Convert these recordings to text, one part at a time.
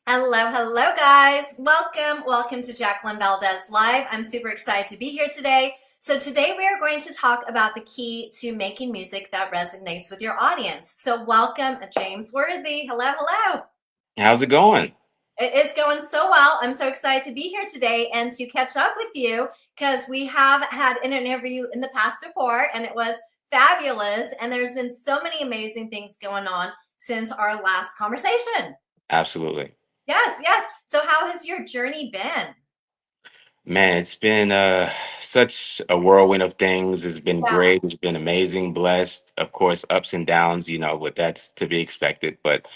Hello, hello, guys. Welcome to Jacqueline Valdez Live. I'm super excited to be here today. So, today we are going to talk about the key to making music that resonates with your audience. So, welcome, James Worthy. Hello, hello. How's it going? It is going so well. I'm so excited to be here today and to catch up with you because we have had an interview in the past before and it was fabulous. And there's been so many amazing things going on since our last conversation. Absolutely. Yes, yes. So how has your journey been? Man, it's been such a whirlwind of things. It's been Yeah, great. It's been amazing, blessed. Of course, ups and downs, but that's to be expected. But,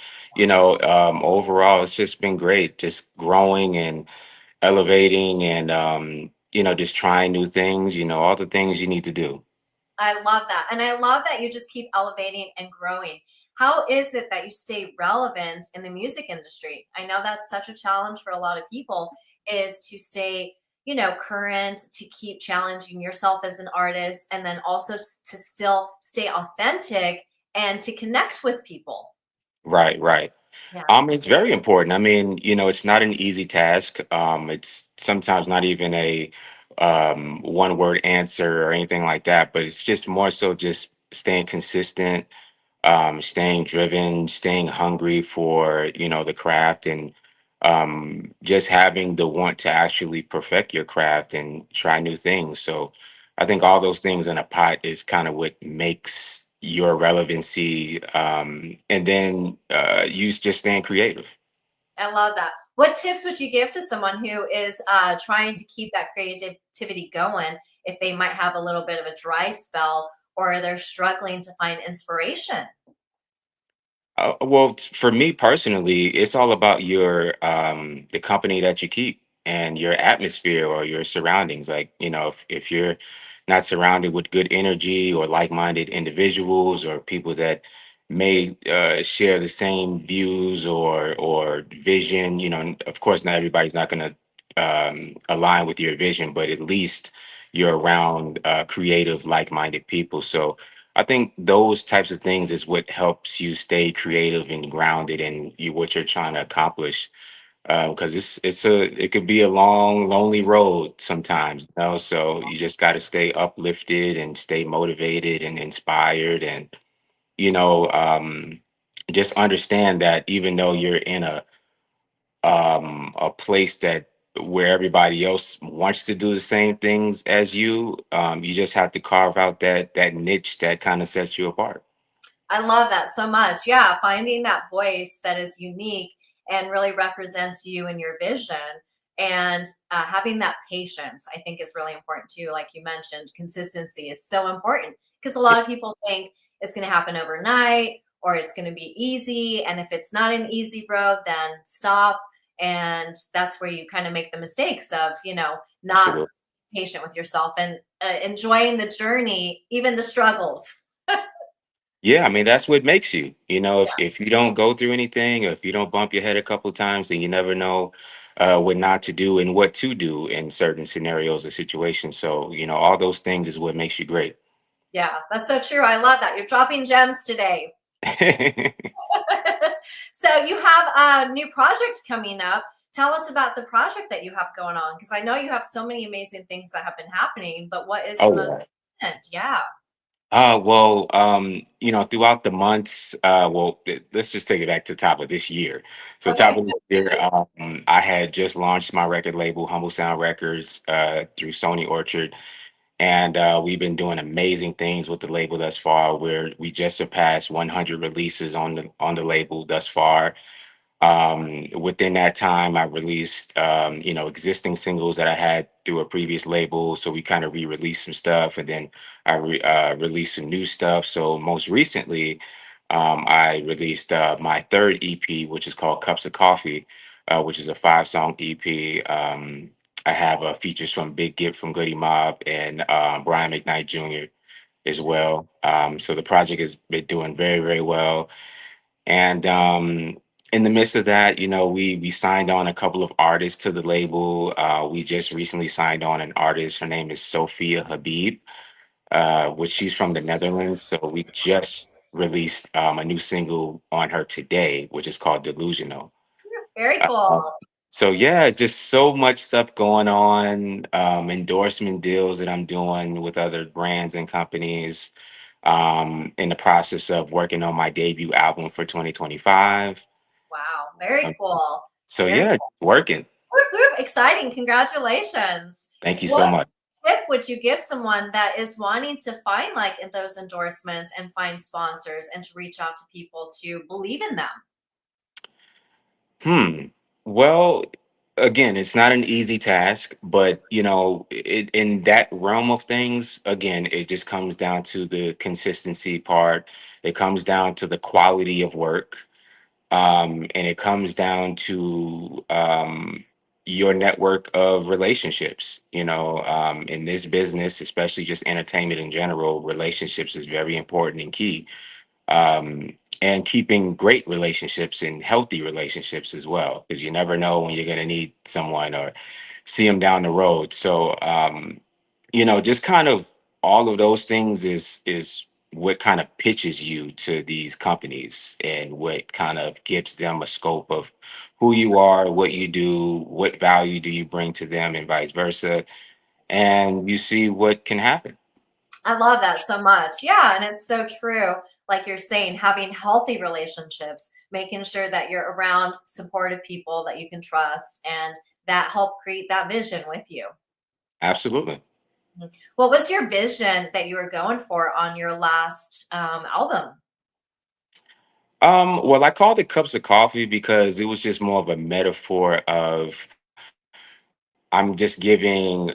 overall, it's just been great. Just growing and elevating and, just trying new things, all the things you need to do. I love that. And I love that you just keep elevating and growing. How is it that you stay relevant in the music industry? I know that's such a challenge for a lot of people is to stay, current, to keep challenging yourself as an artist and then also to still stay authentic and to connect with people. Right, right. Yeah. It's very important. I mean, it's not an easy task. It's sometimes not even a one word answer or anything like that, but it's just more so just staying consistent, staying driven, staying hungry for, the craft and just having the want to actually perfect your craft and try new things. So I think all those things in a pot is kind of what makes your relevancy. And then you just staying creative. I love that. What tips would you give to someone who is trying to keep that creativity going if they might have a little bit of a dry spell or they're struggling to find inspiration? For me personally, it's all about your the company that you keep and your atmosphere or your surroundings. Like, if you're not surrounded with good energy or like-minded individuals or people that may share the same views or vision, and of course not everybody's not going to align with your vision, but at least you're around creative, like-minded people. So I think those types of things is what helps you stay creative and grounded in what you're trying to accomplish. Because it could be a long, lonely road sometimes, So you just got to stay uplifted and stay motivated and inspired, and you know, um, just understand that even though you're in a place that where everybody else wants to do the same things as you, you just have to carve out that niche that kind of sets you apart. I love that so much. Yeah, finding that voice that is unique and really represents you and your vision. And having that patience, I think, is really important too. Like you mentioned, consistency is so important because a lot of people think it's going to happen overnight or it's going to be easy. And if it's not an easy road, then stop. And that's where you kind of make the mistakes of, not Absolutely. patient with yourself and enjoying the journey, even the struggles. Yeah, I mean that's what makes you. If you don't go through anything, or if you don't bump your head a couple times, then you never know what not to do and what to do in certain scenarios or situations. So, all those things is what makes you great. Yeah, that's so true. I love that. You're dropping gems today. So you have a new project coming up. Tell us about the project that you have going on because I know you have so many amazing things that have been happening, but what is the Oh most yeah. recent? Yeah. Throughout the months, let's just take it back to the top of this year. So, top Okay. of this year, I had just launched my record label, Humble Sound Records, through Sony Orchard, and we've been doing amazing things with the label thus far. Where we just surpassed 100 releases on the label thus far. Within that time, I released, existing singles that I had through a previous label. So we kind of re-released some stuff, and then released some new stuff. So most recently, I released my third EP, which is called Cups of Coffee, which is a 5-song EP. I have features from Big Gipp from Goody Mob and Brian McKnight Jr. as well. So the project has been doing very, very well. And in the midst of that, we signed on a couple of artists to the label. We just recently signed on an artist. Her name is Sophia Habib, which she's from the Netherlands. So we just released a new single on her today, which is called Delusional. Very Uh, cool. so yeah, just so much stuff going on. Endorsement deals that I'm doing with other brands and companies. In the process of working on my debut album for 2025. Wow, very Um, cool. so Very yeah, working. whoop, whoop, exciting. Congratulations. Thank you so What much. tip would you give someone that is wanting to find like in those endorsements and find sponsors and to reach out to people to believe in them? Hmm. Well, again, it's not an easy task, but in that realm of things, again, it just comes down to the consistency part. It comes down to the quality of work, and it comes down to your network of relationships. In this business, especially just entertainment in general, relationships is very important and key, and keeping great relationships and healthy relationships as well, because you never know when you're going to need someone or see them down the road. So, just kind of all of those things is what kind of pitches you to these companies and what kind of gives them a scope of who you are, what you do, what value do you bring to them, and vice versa. And you see what can happen. I love that so much. Yeah, and it's so true. Like you're saying, having healthy relationships, making sure that you're around supportive people that you can trust and that help create that vision with you. Absolutely. Mhm. What was your vision that you were going for on your last album? Well, I called it cups of coffee because it was just more of a metaphor of I'm just giving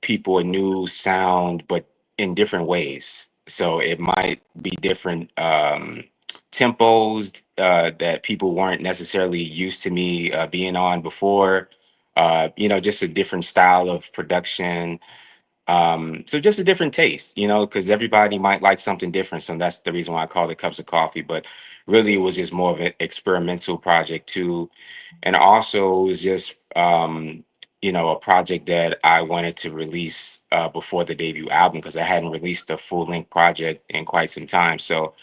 people a new sound, but in different ways. So it might be different tempos that people weren't necessarily used to me being on before. Just a different style of production, so just a different taste, because everybody might like something different. So that's the reason why I call it cups of coffee. But really, it was just more of an experimental project too, and also it was just a project that I wanted to release before the debut album because I hadn't released a full length project in quite some time. So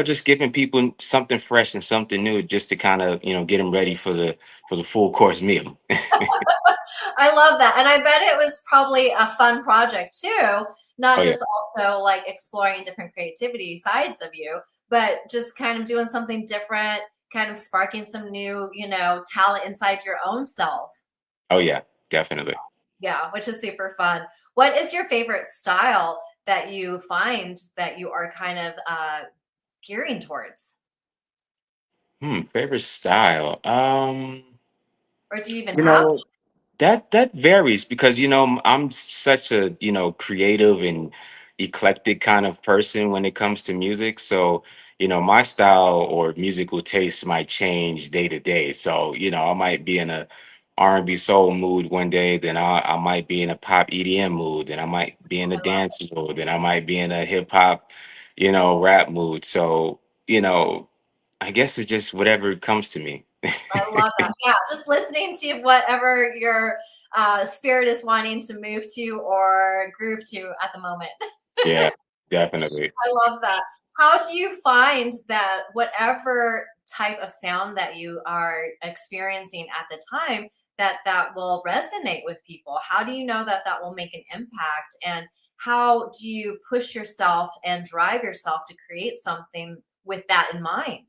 just giving people something fresh and something new, just to kind of get them ready for the full course meal. I love that. And I bet it was probably a fun project too, not Oh yeah, just also like exploring different creativity sides of you, but just kind of doing something different, kind of sparking some new, talent inside your own self. oh yeah, definitely. Yeah, which is super fun. What is your favorite style that you find that you are kind of gearing towards? Favorite style. Or do you even You have? know, that varies because I'm such a creative and eclectic kind of person when it comes to music. So my style or musical taste might change day to day. So I might be in a R&B soul mood one day, then I might be in a pop EDM mood, then I might be in a dance mood, then I might be in a hip hop, rap mood. So I guess it's just whatever comes to me. I love that. Yeah, just listening to whatever your spirit is wanting to move to or groove to at the moment. Yeah, definitely. I love that. How do you find that whatever type of sound that you are experiencing at the time, that will resonate with people? How do you know that that will make an impact? And how do you push yourself and drive yourself to create something with that in mind?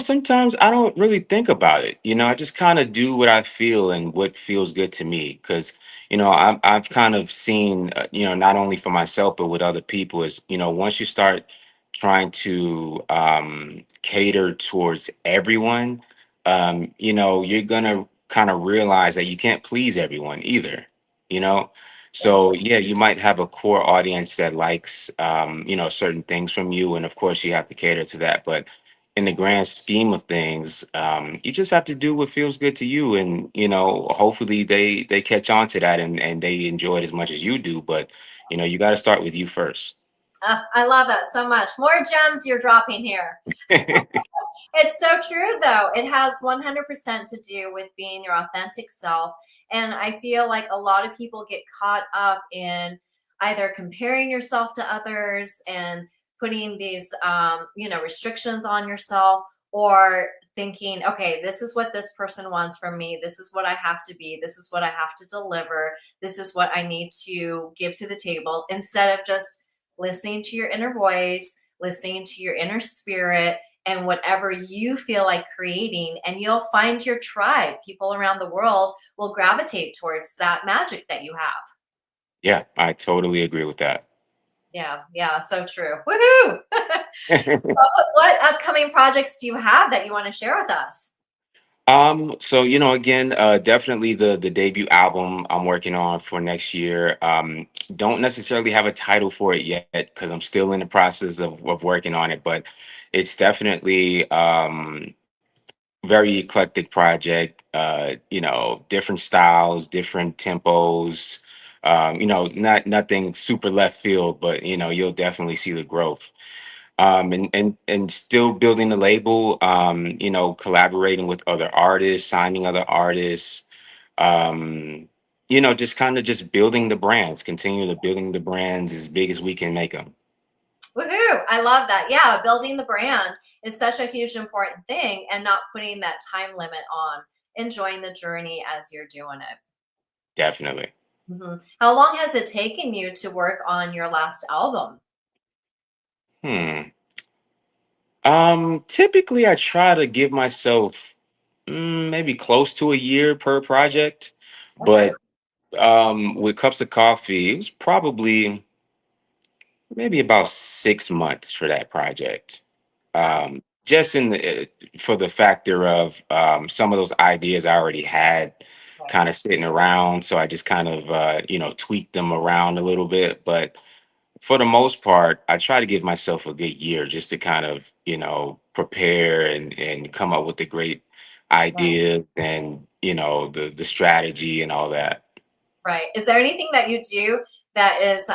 Sometimes I don't really think about it. I just kind of do what I feel and what feels good to me. Because, I've kind of seen, not only for myself, but with other people is, once you start trying to cater towards everyone, you're going to kind of realize that you can't please everyone either, you know? So yeah, you might have a core audience that likes, certain things from you. And of course you have to cater to that. But in the grand scheme of things, you just have to do what feels good to you, and hopefully they catch on to that and they enjoy it as much as you do. But you got to start with you first. I love that so much. More gems you're dropping here. It's so true, though. It has 100% to do with being your authentic self. And I feel like a lot of people get caught up in either comparing yourself to others and putting these, restrictions on yourself, or thinking, okay, this is what this person wants from me. This is what I have to be. This is what I have to deliver. This is what I need to give to the table, instead of just listening to your inner voice, listening to your inner spirit, and whatever you feel like creating. And you'll find your tribe. People around the world will gravitate towards that magic that you have. Yeah, I totally agree with that. Yeah, yeah, so true. Woohoo! So what upcoming projects do you have that you want to share with us? So again, definitely the debut album I'm working on for next year. Don't necessarily have a title for it yet because I'm still in the process of working on it, but it's definitely very eclectic project. Different styles, different tempos. Not nothing super left field, but you'll definitely see the growth. And still building the label, collaborating with other artists, signing other artists, just kind of just building the brands, continue to building the brands as big as we can make them. Woohoo! I love that. Yeah, building the brand is such a huge important thing, and not putting that time limit on, enjoying the journey as you're doing it. Definitely. How long has it taken you to work on your last album? Hmm. Typically I try to give myself maybe close to a year per project, Okay. but with Cups of Coffee, it was probably maybe about 6 months for that project. Wow. Just for the factor of some of those ideas I already had Right. kind of sitting around, so I just kind of tweaked them around a little bit. But for the most part, I try to give myself a good year just to kind of prepare and come up with the great Nice. ideas and the strategy and all that. Right. Is there anything that you do that is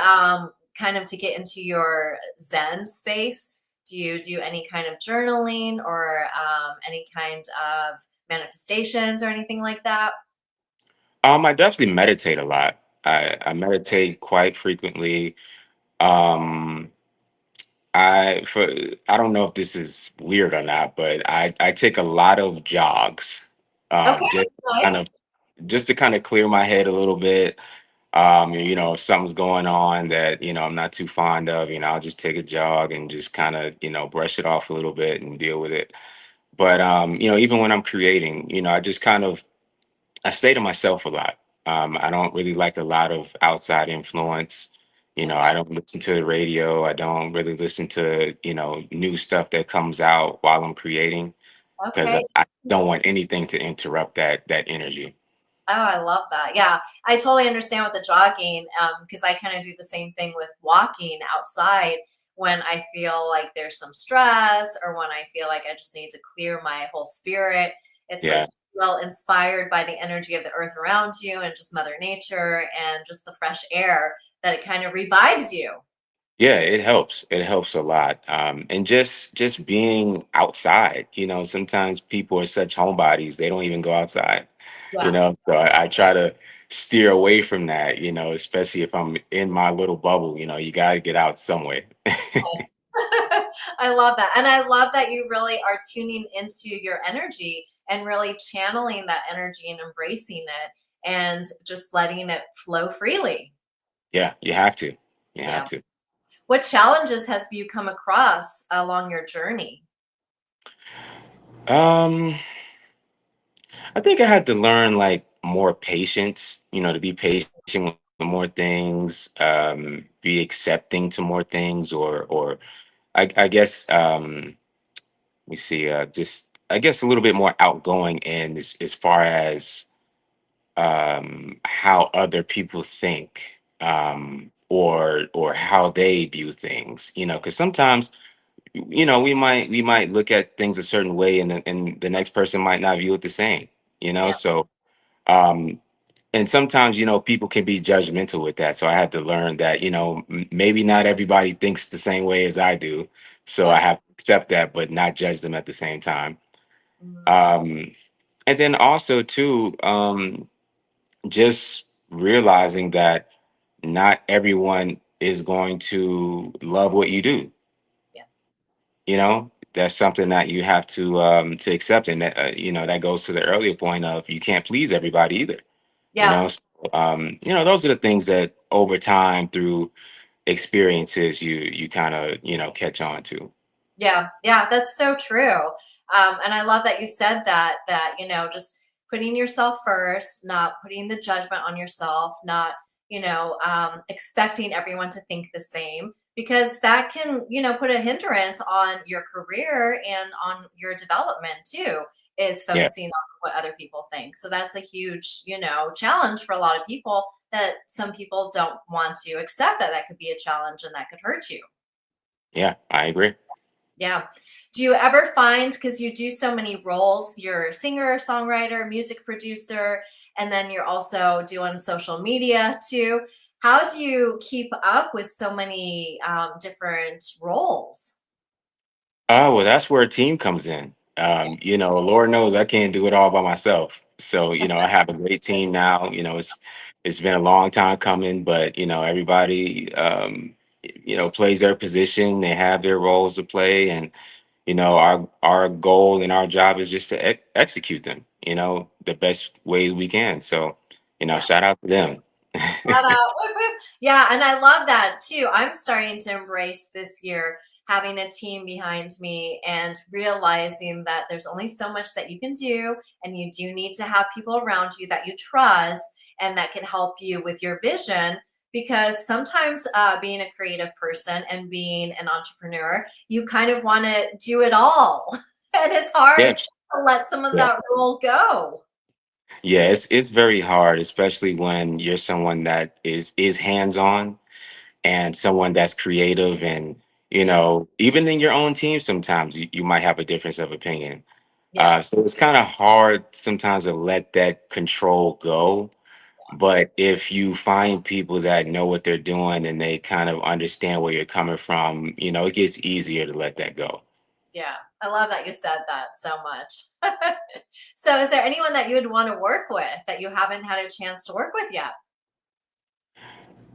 kind of to get into your Zen space? Do you do any kind of journaling, or any kind of manifestations or anything like that? I definitely meditate a lot. I meditate quite frequently. Um, I don't know if this is weird or not, but I take a lot of jogs, Okay, just kind nice. of just to kind of clear my head a little bit. If something's going on that I'm not too fond of, I'll just take a jog and just kind of brush it off a little bit and deal with it. But even when I'm creating, I just kind of I stay to myself a lot. I don't really like a lot of outside influence. Yeah. I don't listen to the radio. I don't really listen to, new stuff that comes out while I'm creating because Okay. I don't want anything to interrupt that energy. Oh, I love that. Yeah, I totally understand with the jogging, because I kind of do the same thing with walking outside when I feel like there's some stress, or when I feel like I just need to clear my whole spirit. It's like Yeah. you feel inspired by the energy of the earth around you, and just Mother Nature, and just the fresh air, that it kind of revives you. Yeah, it helps. It helps a lot. And just being outside, sometimes people are such homebodies, they don't even go outside, Yeah. So I try to steer away from that, especially if I'm in my little bubble, you got to get out some way. I love that. And I love that you really are tuning into your energy, and really channeling that energy and embracing it, and just letting it flow freely. Yeah, you have to. You have Yeah. to. What challenges have you come across along your journey? Um, I think I had to learn like more patience, to be patient with more things, be accepting to more things, or I guess let me see, just I guess a little bit more outgoing in as far as how other people think, or how they view things, because sometimes we might look at things a certain way, and the next person might not view it the same, Yeah, so um and sometimes people can be judgmental with that, so I had to learn that maybe not everybody thinks the same way as I do, so yeah. I have to accept that but not judge them at the same time. Mhm. um and then also too, just realizing that not everyone is going to love what you do. Yeah. that's something that you have to accept, and that, that goes to the earlier point of you can't please everybody either. You Yeah. know, so, those are the things that over time through experiences you kind of catch on to. Yeah, yeah, that's so true. And I love that you said that, just putting yourself first, not putting the judgment on yourself, not, expecting everyone to think the same, because that can, put a hindrance on your career and on your development too, is Yeah, focusing on what other people think. So that's a huge, challenge for a lot of people, that some people don't want to accept that that could be a challenge and that could hurt you. yeah, I agree. Yeah. Do you ever find, because you do so many roles, you're a singer, songwriter, music producer, and then you're also doing social media too. How do you keep up with so many different roles? Oh, well, that's where a team comes in. Lord knows I can't do it all by myself. So, I have a great team now. It's been a long time coming, but everybody plays their position. They have their roles to play, and our goal and our job is just to execute them, the best way we can. So, Yeah. shout out to them. Shout out. Whoop, whoop. Yeah, and I love that too. I'm starting to embrace this year having a team behind me and realizing that there's only so much that you can do, and you do need to have people around you that you trust and that can help you with your vision. Because sometimes being a creative person and being an entrepreneur, you kind of want to do it all, and it's hard Yeah. to let some of Yeah. that role go. Yeah, it's very hard, especially when you're someone that is hands-on and someone that's creative, and Yeah, even in your own team sometimes you might have a difference of opinion. yeah, So it's kind of hard sometimes to let that control go. But if you find people that know what they're doing and they kind of understand where you're coming from, it gets easier to let that go. yeah. I love that you said that so much. So, is there anyone that you would want to work with that you haven't had a chance to work with yet?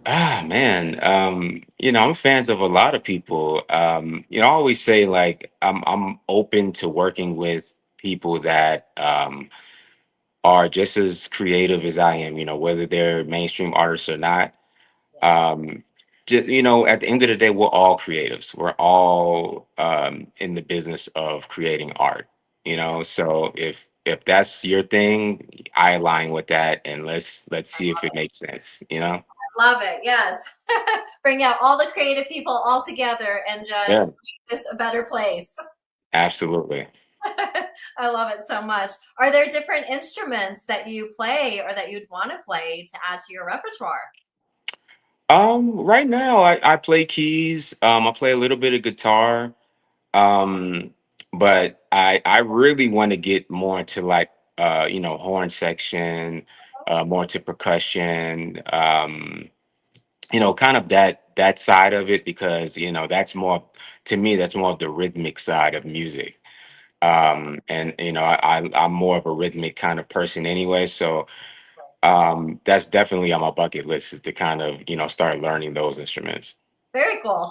Ah, man, I'm fans of a lot of people. I always say like I'm open to working with people that are just as creative as I am, whether they're mainstream artists or not. Yeah, Um, just, at the end of the day, we're all creatives. We're all in the business of creating art, yeah. so if that's your thing, I align with that, and let's see if it makes sense. Love it. Yes. Bring out all the creative people all together and Yeah, just make this a better place. absolutely. I love it so much. Are there different instruments that you play or that you'd want to play to add to your repertoire? Right now I play keys. I play a little bit of guitar. Um, but I really want to get more into like horn section, more into percussion, kind of that side of it, because that's more, to me, that's more of the rhythmic side of music. And I'm more of a rhythmic kind of person anyway, so that's definitely on my bucket list, is to kind of start learning those instruments. Very cool.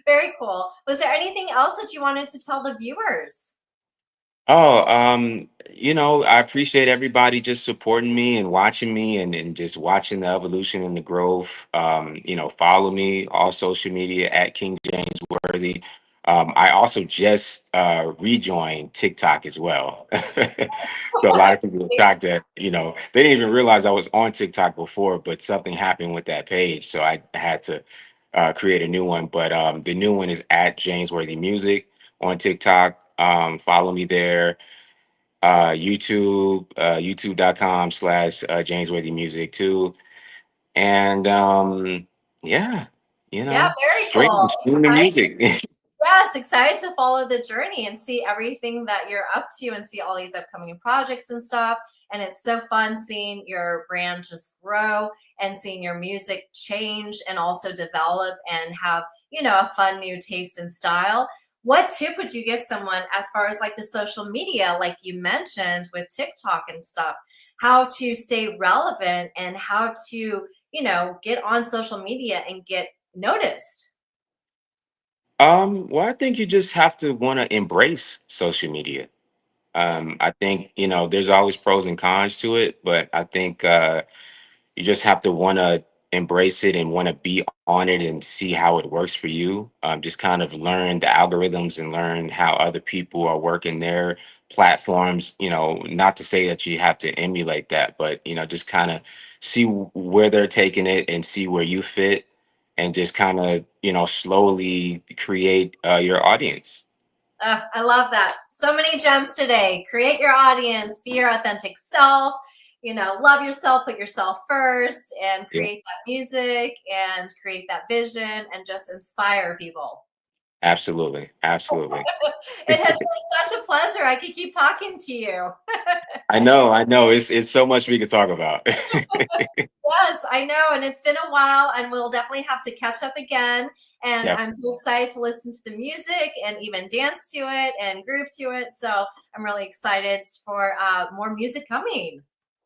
Very cool. Was there anything else that you wanted to tell the viewers? Oh, I appreciate everybody just supporting me and watching me, and just watching the evolution and the growth. Follow me all social media at King James Worthy. I also just rejoined TikTok as well. So a lot of people were shocked that, they didn't even realize I was on TikTok before, but something happened with that page. So I had to create a new one. But the new one is at James Worthy Music on TikTok. Follow me there. YouTube.com/James Worthy Music too. And yeah, Yeah, very cool. streaming music. Yes, excited to follow the journey and see everything that you're up to and see all these upcoming projects and stuff. And it's so fun seeing your brand just grow and seeing your music change and also develop and have, a fun new taste and style. What tip would you give someone as far as like the social media, like you mentioned with TikTok and stuff, how to stay relevant and how to, get on social media and get noticed? Well, I think you just have to want to embrace social media. I think, there's always pros and cons to it, but I think you just have to want to embrace it and want to be on it and see how it works for you. Just kind of learn the algorithms and learn how other people are working their platforms. Not to say that you have to emulate that, but just kind of see where they're taking it and see where you fit, and just kind of slowly create your audience. I love that. So many gems today. Create your audience, be your authentic self, love yourself, put yourself first, and Yeah, create that music and create that vision and just inspire people. absolutely, absolutely. It has been such a pleasure. I could keep talking to you. I know. It's so much we could talk about. Yes, I know. And it's been a while, and we'll definitely have to catch up again. And Yeah. I'm so excited to listen to the music and even dance to it and groove to it. So I'm really excited for more music coming.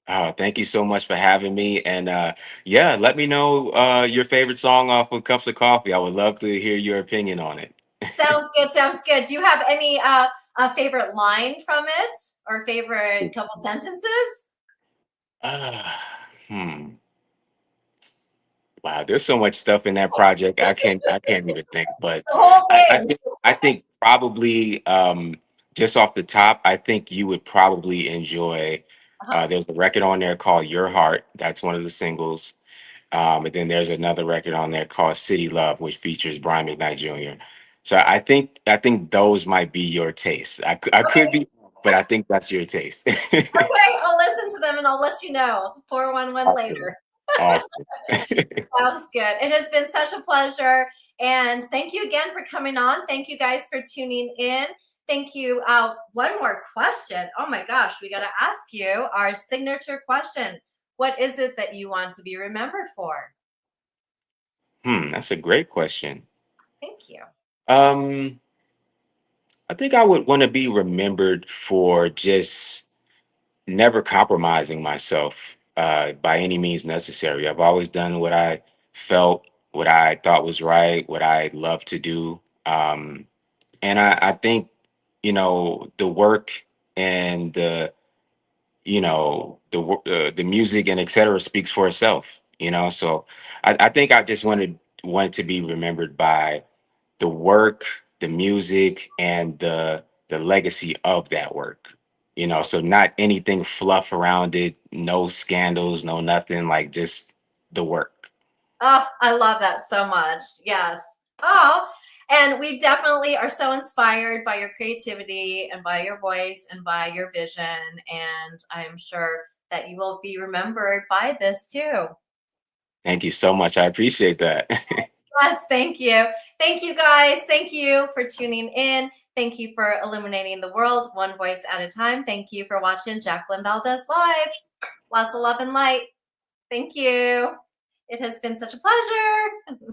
Oh, thank you so much for having me. And yeah, let me know your favorite song off of Cups of Coffee. I would love to hear your opinion on it. Sounds good. Sounds good. Do you have any favorite line from it or favorite couple sentences? Hmm. Wow, there's so much stuff in that project. I can't even think. But The whole I, I thing. think I think probably just off the top, I think you would probably enjoy. Uh-huh. There's a record on there called Your Heart. That's one of the singles. And then there's another record on there called City Love, which features Brian McKnight Jr. So I think those might be your taste. I could Okay. be, but I think that's your taste. Okay. I'll listen to them and I'll let you know. 411 Awesome. later. Awesome. Sounds good. It has been such a pleasure. And thank you again for coming on. Thank you guys for tuning in. Thank you. One more question. Oh my gosh, we got to ask you our signature question. What is it that you want to be remembered for? That's a great question. Thank you. Um, I think I would want to be remembered for just never compromising myself by any means necessary. I've always done what I felt, what I thought was right, what I love to do. And I think, the work and the music and etc. speaks for itself. So I think I just wanted to be remembered by the work, the music, and the legacy of that work. So not anything fluff around it, no scandals, no nothing, like just the work. Oh, I love that so much. Yes. Oh, and we definitely are so inspired by your creativity and by your voice and by your vision. And I'm sure that you will be remembered by this too. Thank you so much. I appreciate that. Yes, thank you. Thank you guys. Thank you for tuning in. Thank you for illuminating the world one voice at a time. Thank you for watching Jacqueline Valdez Live. Lots of love and light. Thank you. It has been such a pleasure.